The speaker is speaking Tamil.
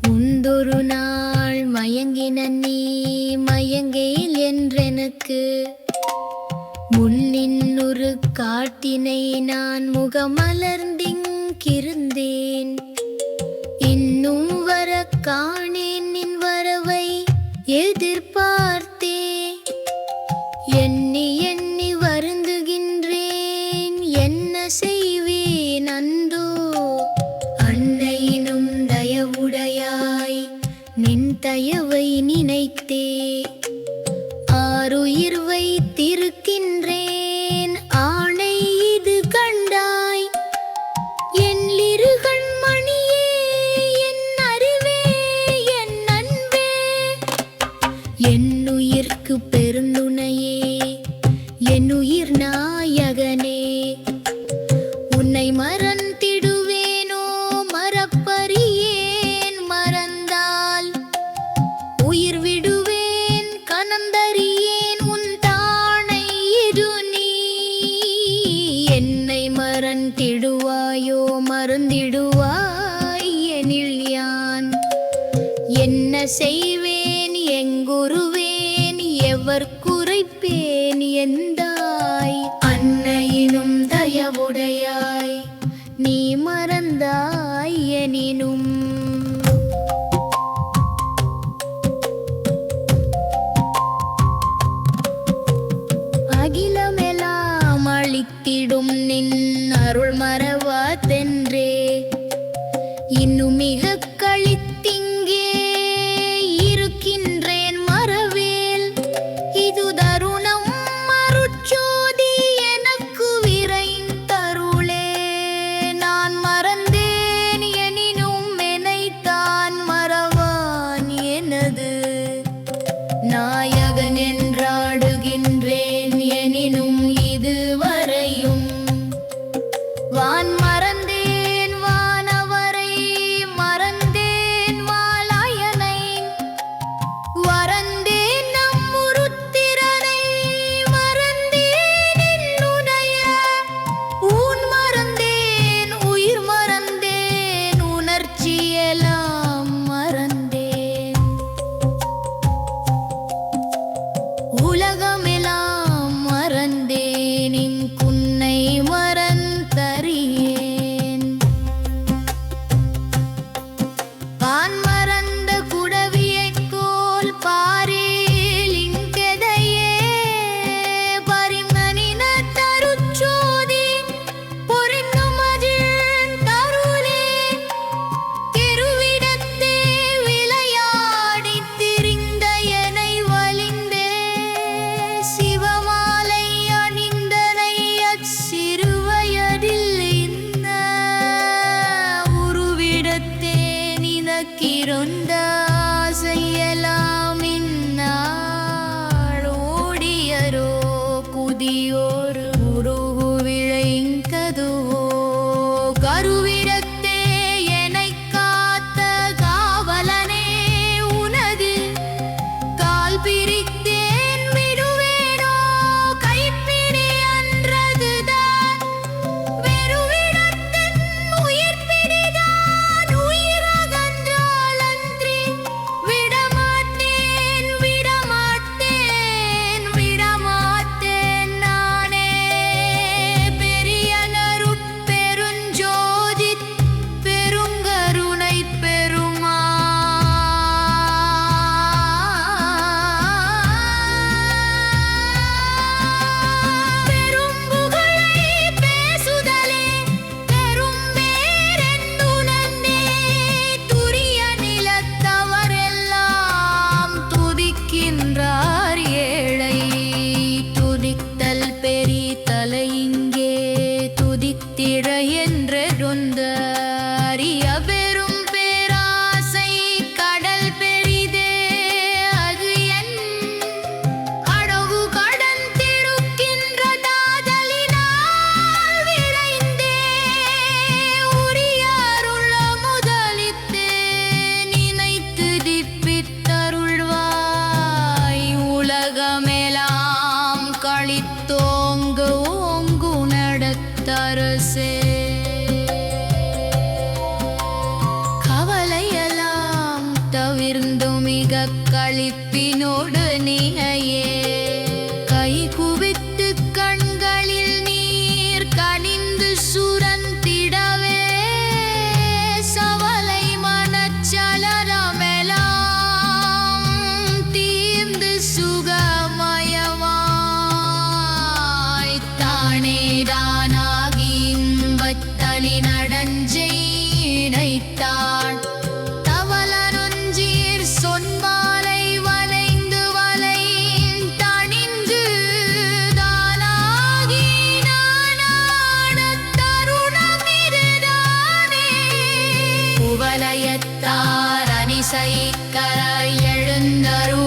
முந்தொரு நாள் மயங்கின நீ மயங்கேல் என்றெனக்கு முன்னின்னொரு காட்டினை நான் முகமலர்ந்திங்கிருந்தேன். இன்னும் வர காணேன் நின் வரவை எதிர்பார்த்தே எண்ணி எண்ணி வருந்துகின்றேன் என்ன செய்வேன் அந்தோ. அன்னையினும் தயவுடையாய் நின் தயவை நினைத்தே ஆருயிர் வைத்திருக்கின்றேன் ஆணை இது கண்டாய். என் இருகண் மணியே என் அறிவே என் அன்பே என்னுயிர்க்கு பெருந்துணையே என்னுயிர் நாயகனே. உன்னை மறந்திடுவேனோ மறப்பறியேன் மறந்தால் உயிர் விடுவேன் கனந்தறியேன் உன் தானை இது நீ. என்னை மறந்திடுவாயோ மறந்திடுவாய் எனில் யான் என்ன செய்வேன் எங்குருவேன் எவர் குறைப்பேன் எந்தாய். அன்னையினும் தயவுடையாய் நீ மறந்தாய் எனினும் அகிலமெல்லாம் அளித்திடும் நின் அருள் மறவாதென்றே இன்னும் மிக கழித்திங்கே இருக்கின்றேன் மறவேல். இது தருணம் மருட்சோதி எனக்கு விரைந்தருளே. நான் மறந்தேன் எனினும் என்னைத்தான் மறவான் எனது நாயகன் என்றாடுகின்றேன் எனினும் இதுவரையும் வான் மறந்தேன் வானவரை மறந்தேன் வாலாயனை வரந்தேன் நம் உருத்திரனை மறந்தேன் என்னுடைய ஊன் மறந்தேன் உயிர் மறந்தேன் உணர்ச்சியெல்லாம் மறந்தேன். உலகமெல்லாம் மறந்தேன் இங்குன்னை மறந்தறியேன். பான் மறந்த குடவியைக் கோல் பாரேல் இங்கெதையே பரிமனின தருச்சோதி பொறிந்துமதில் தருளே. திருவிடத்தே விளையாடித் திரிந்த எனை வலிந்தே சிவமாலை அணிந்தனை அச்சிறுவயதில் இந்த உருவிடத்தே நினக்கிருந்த ஆசையெல்லாம் இந்நாள் ஓடியரோ புதியோரு உருவு விளைங்கதுவோ. கருவிடத்தே எனைக் காத்த காவலனே உனது கால் பிரித்தேன் விடுவேனோ கைப்பிடி அன்றதுதான் வெறுவிடத்தின் உயிர் பிடிதான் உயிரகன்றால் அன்றி விடமாட்டேன் விடமாட்டேன் விடமாட்டேன் நானே. பெரியனருட் பெருஞ்சோதி பெருங்கருணை பெருமா பெரும்புகழை பேசுதலே பெரும்பேரென்னுணர்ந்தே துரிய நிலத்தவரெல்லாம் துதிக்கின்றார் ஏழை. துதித்தல் பெரி தலை இங்கே துதித்திட என்றொந்த அரிய பெரும் பேராசை கடல் பெரிதே அது என் அடவு கடந்திருக்கின்ற தாதலினால் விரைந்தே உரியாருள்ள முதலித்தே நினைத்து திப்பித்தருள்வாய். உலகமெல்லாம் கழித்தோங்கு ஓங்கு நடத்தரசே. களிப்பினோடு நிகையே கை குவித்து கண்களில் நீர் கனிந்து சுரந்திடவே சவலை மனச்சலனமெல்லாம் தீர்ந்து சுகமயமாய் தானேதானாகி இன்பத்தலி நடஞ்செய்தாள் தவளருஞ்சீர் சொன்மாலை வளைந்து வளைந்து தணிந்து தானாகி நானாடத் தருணமிதுதானே குவலயத்தார் அணிசைக்கர எழுந்தருள்